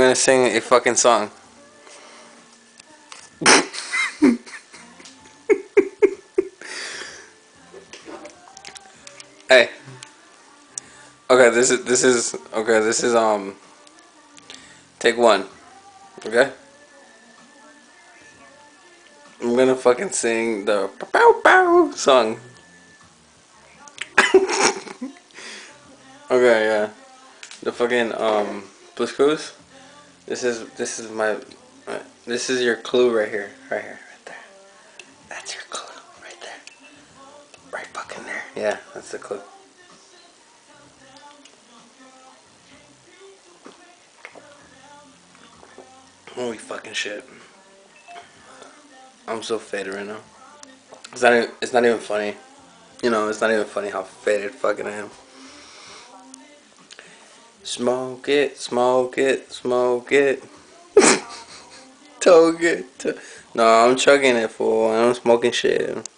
gonna sing a fucking song. Hey. Okay, this is okay. This is take one. Okay. I'm gonna fucking sing the pow pow song. Okay, yeah. The fucking Blue's Clues. This is my this is your clue right here, right there. That's your clue right there, right fucking there. Yeah, that's the clue. Holy fucking shit! I'm so faded right now. It's not even funny. You know, it's not even funny how faded fucking I am. Smoke it, smoke it, smoke it. Toke it. No, I'm chugging it, fool. I'm smoking shit.